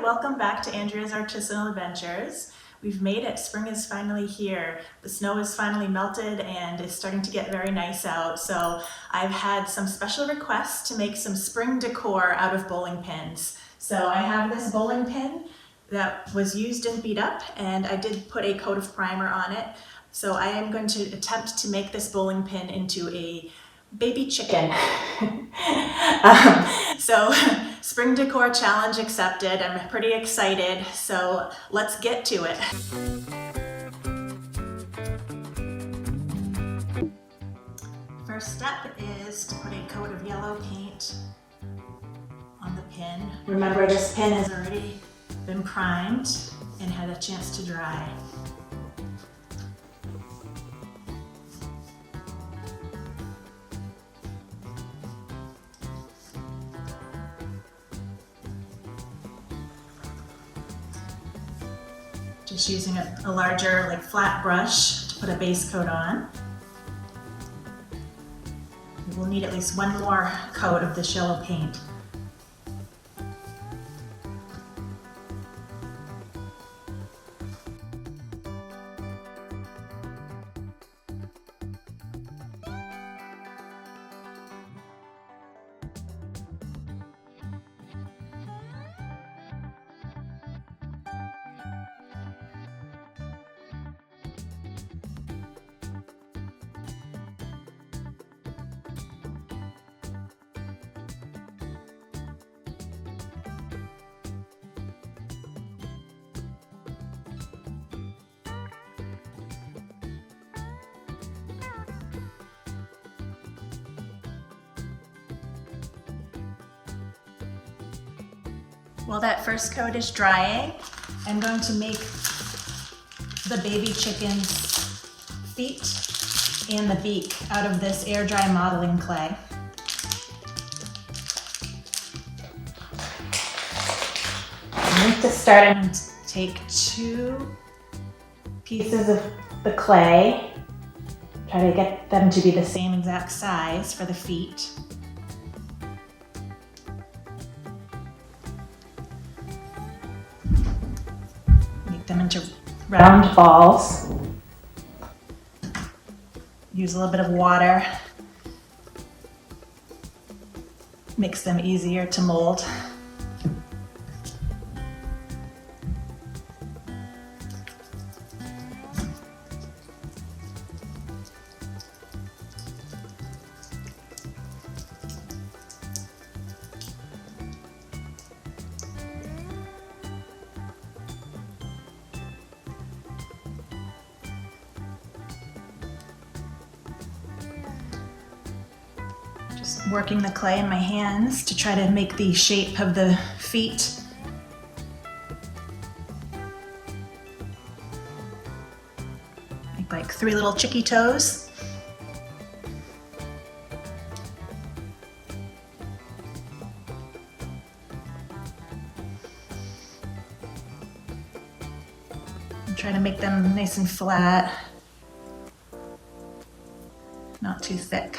welcome back to Andrea's Artisanal Adventures. We've made it. Spring is finally here. The snow is finally melted and it's starting to get very nice out. So I've had some special requests to make some spring decor out of bowling pins. So I have this bowling pin that was used and beat up, and I did put a coat of primer on it. So I am going to attempt to make this bowling pin into a baby chicken. So spring decor challenge accepted. I'm pretty excited, so let's get to it. First step is to put a coat of yellow paint on the pin. Remember, this pin has already been primed and had a chance to dry. Just using a larger, flat brush to put a base coat on. We'll need at least one more coat of this yellow paint. While that first coat is drying, I'm going to make the baby chicken's feet and the beak out of this air dry modeling clay. To start, I'm going to take 2 pieces of the clay, try to get them to be the same exact size for the feet. Them into round balls. Use a little bit of water. Makes them easier to mold. Just working the clay in my hands to try to make the shape of the feet. Make like 3 little chicky toes. And try to make them nice and flat, not too thick.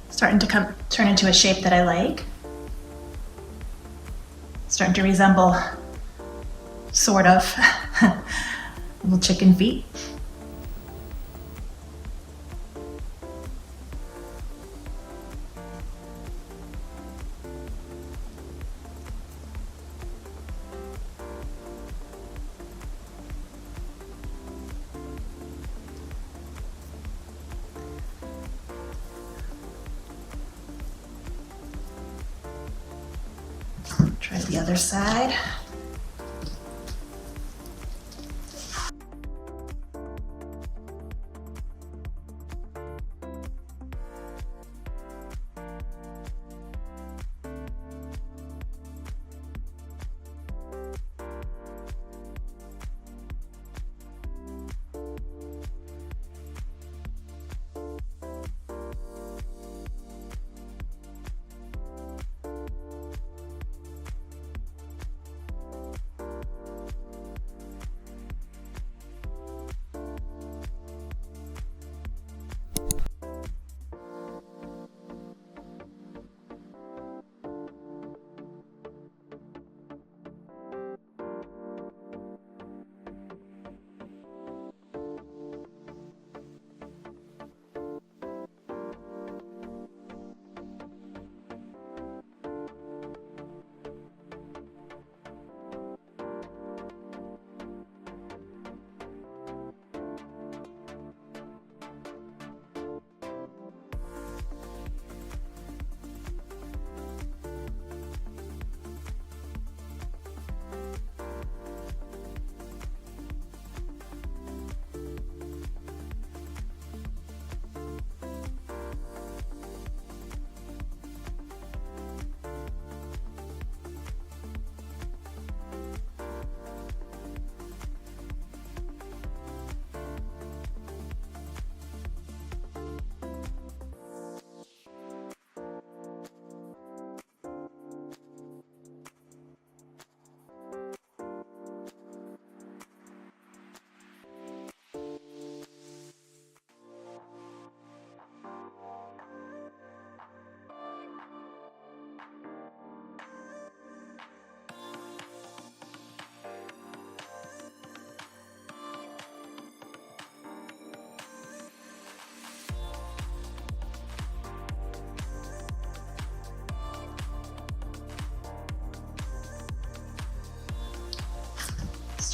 Starting to turn into a shape that I like. Starting to resemble, sort of, little chicken feet. Try the other side.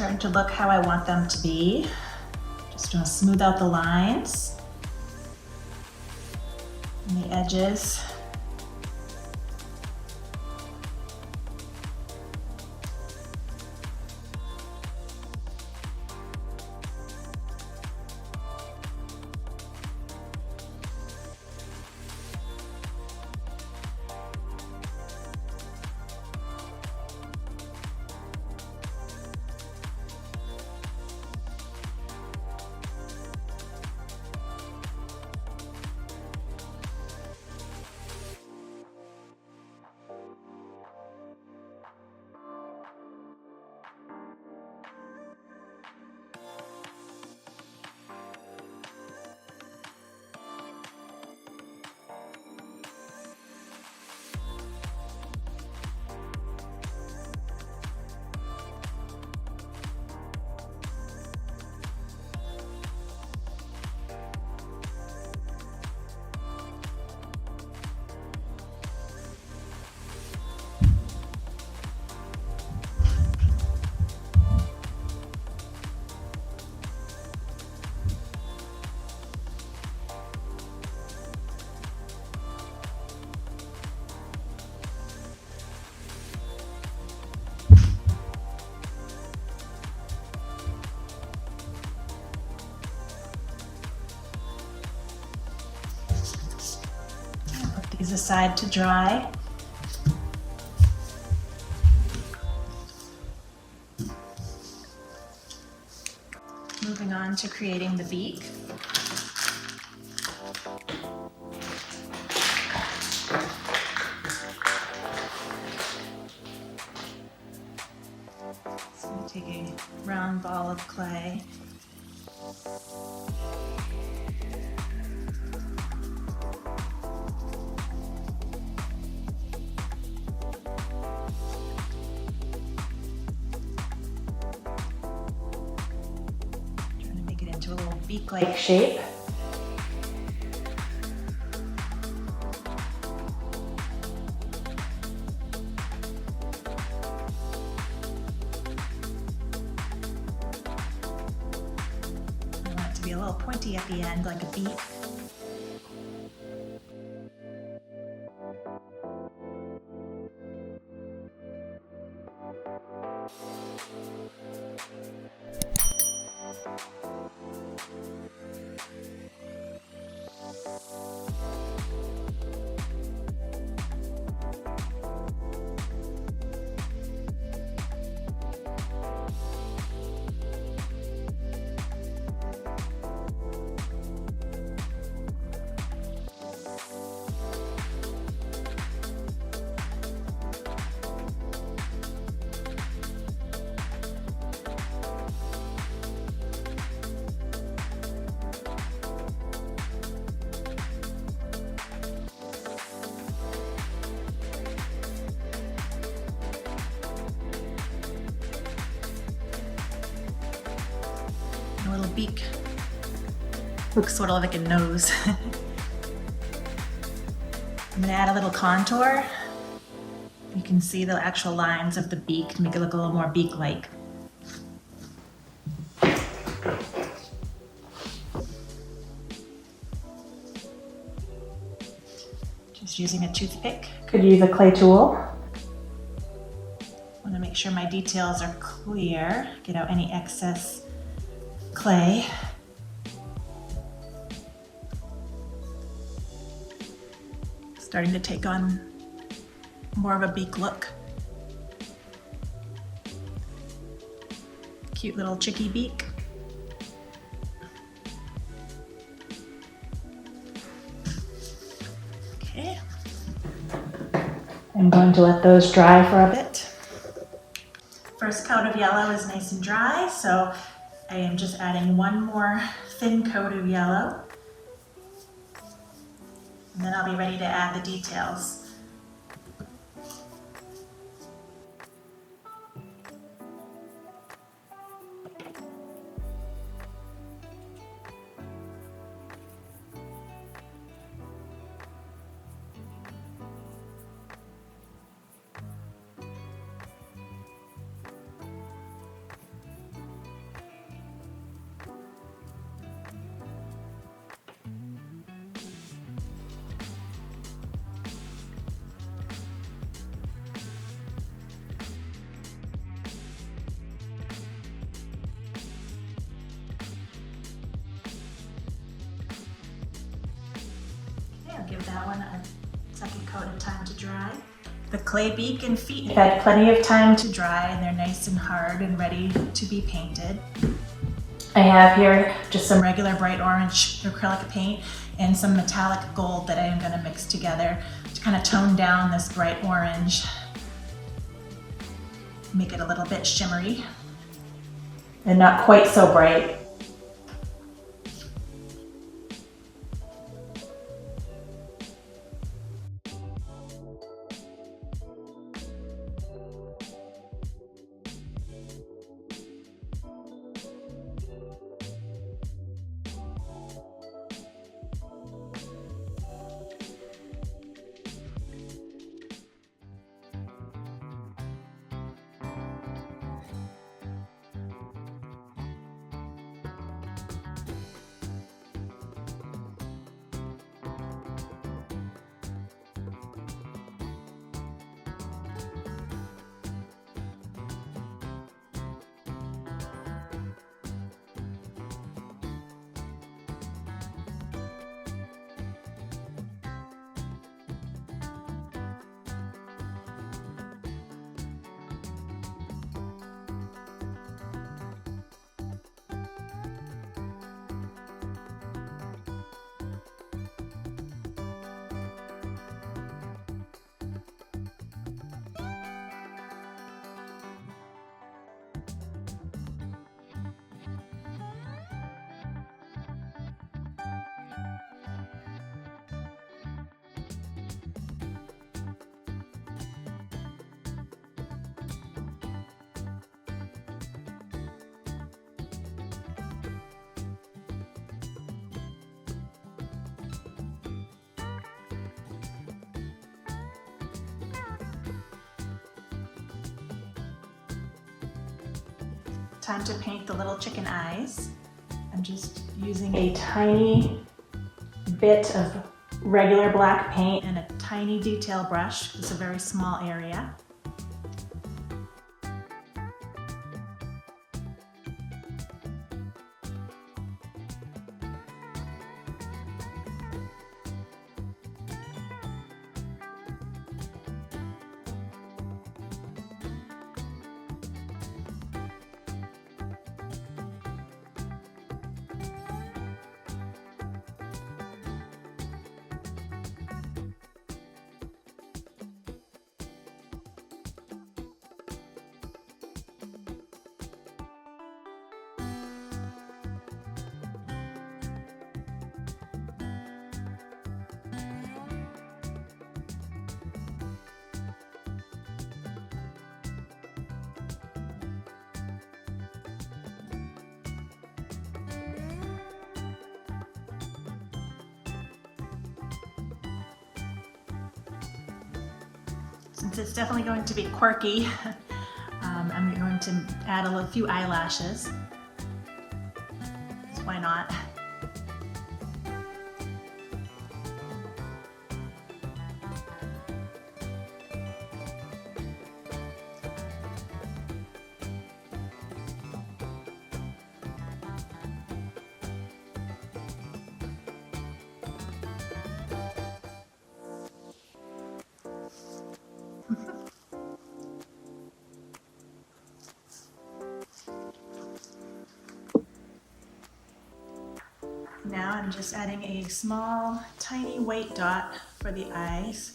starting to look how I want them to be. Just gonna smooth out the lines and the edges. Put these aside to dry. Moving on to creating the beak. So I'm take a round ball of clay. Into a little beak-like shape. I want it to be a little pointy at the end, like a beak. A little beak. Looks sort of like a nose. I'm gonna add a little contour. You can see the actual lines of the beak to make it look a little more beak-like. Just using a toothpick. Could use a clay tool. Want to make sure my details are clear. Get out any excess clay. Starting to take on more of a beak look. Cute little chicky beak. Okay. I'm going to let those dry for a bit. First coat of yellow is nice and dry, so I am just adding one more thin coat of yellow. And then I'll be ready to add the details. that one a second coat of time to dry. The clay beak and feet have had plenty of time to dry and they're nice and hard and ready to be painted. I have here just some regular bright orange acrylic paint and some metallic gold that I am going to mix together to kind of tone down this bright orange, make it a little bit shimmery and not quite so bright. Time to paint the little chicken eyes. I'm just using a tiny bit of regular black paint and a tiny detail brush. It's a very small area. Since it's definitely going to be quirky, I'm going to add a few eyelashes. Why not? Now I'm just adding a small, tiny white dot for the eyes.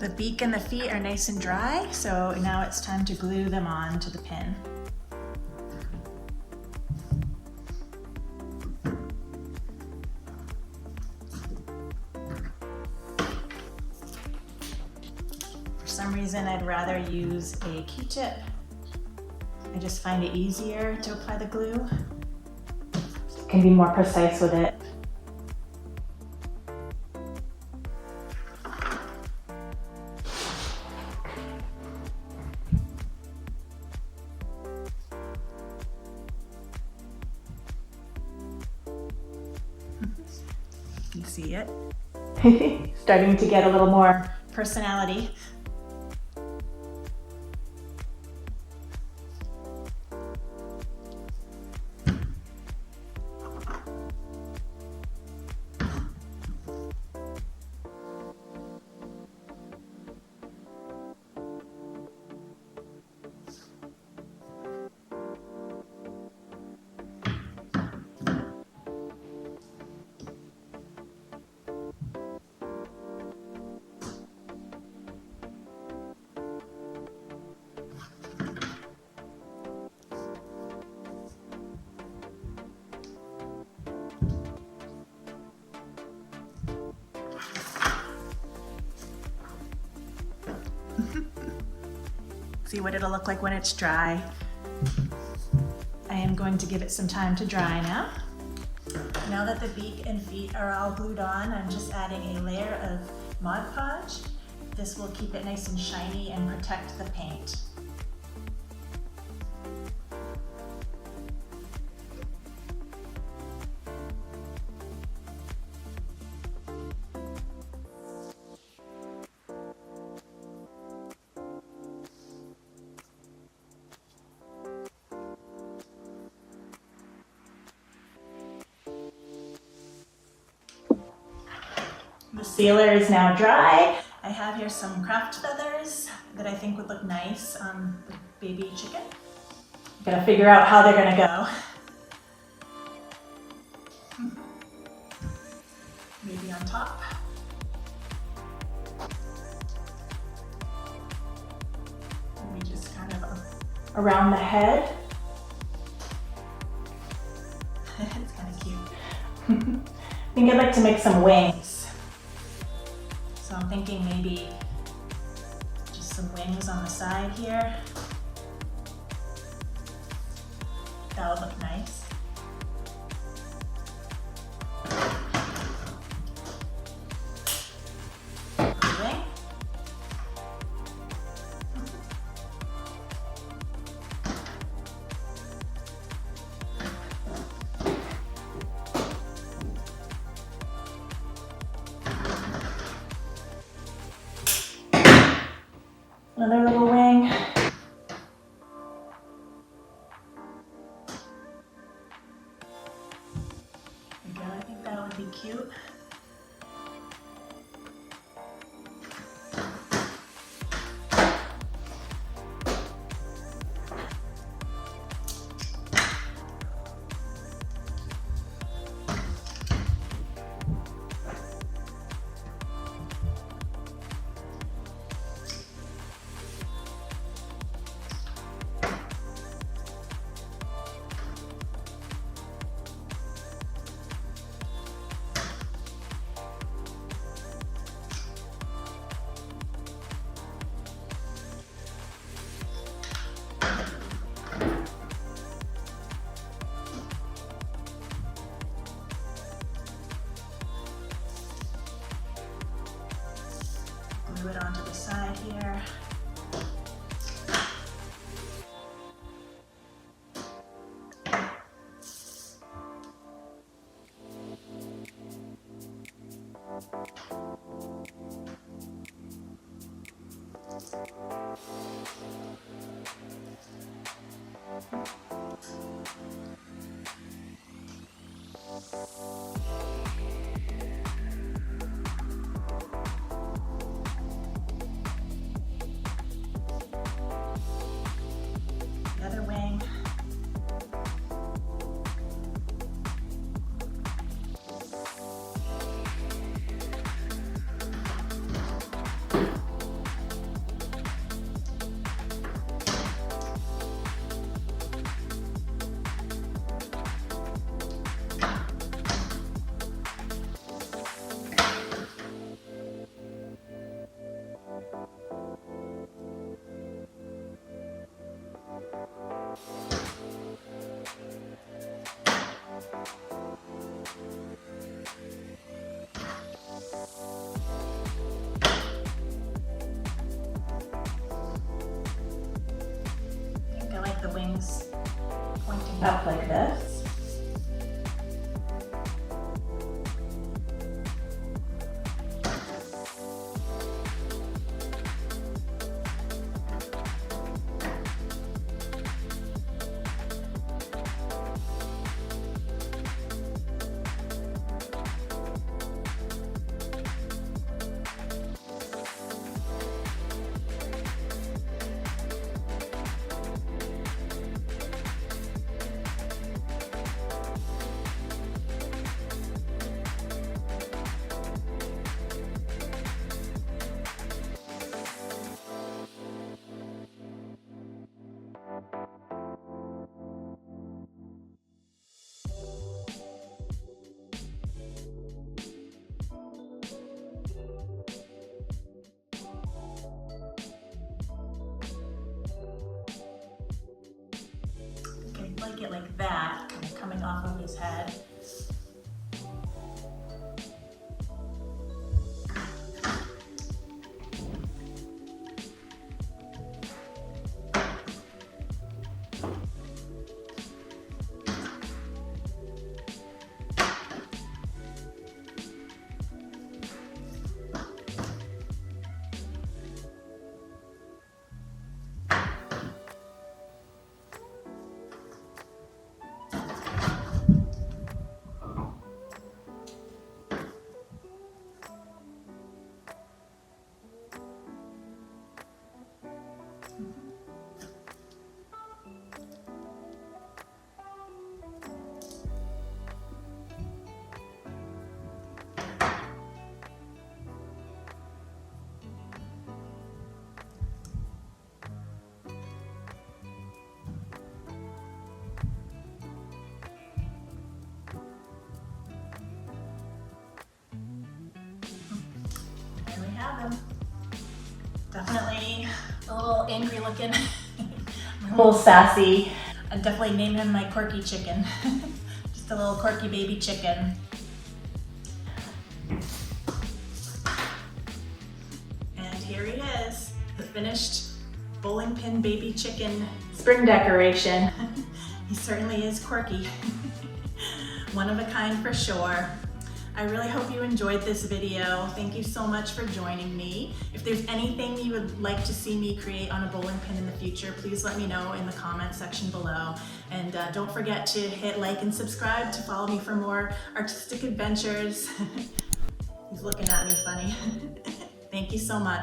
The beak and the feet are nice and dry, so now it's time to glue them on to the pin. For some reason, I'd rather use a Q-tip. I just find it easier to apply the glue. Can be more precise with it. can see it. Starting to get a little more personality. See what it'll look like when it's dry. I am going to give it some time to dry now. Now that the beak and feet are all glued on, I'm just adding a layer of Mod Podge. This will keep it nice and shiny and protect the paint. The sealer is now dry. I have here some craft feathers that I think would look nice on the baby chicken. I'm gonna figure out how they're gonna go. Maybe on top. Maybe just kind of around the head. It's kind of cute. I think I'd like to make some wings. So I'm thinking maybe just some wings on the side here. That would look nice. Wing. Another little wing. There we go, I think that would be cute. Glue it onto the side here. The other wing. I like the wings pointing up like this. like it like that, kind of coming off of his head. There we have him. Definitely a little angry looking, a little sassy. I'd definitely name him my Quirky chicken. Just a little quirky baby chicken. And here he is, the finished bowling pin baby chicken spring decoration. He certainly is quirky. One of a kind for sure. I really hope you enjoyed this video. Thank you so much for joining me. If there's anything you would like to see me create on a bowling pin in the future, please let me know in the comment section below. And don't forget to hit like and subscribe to follow me for more artistic adventures. He's looking at me funny. Thank you so much.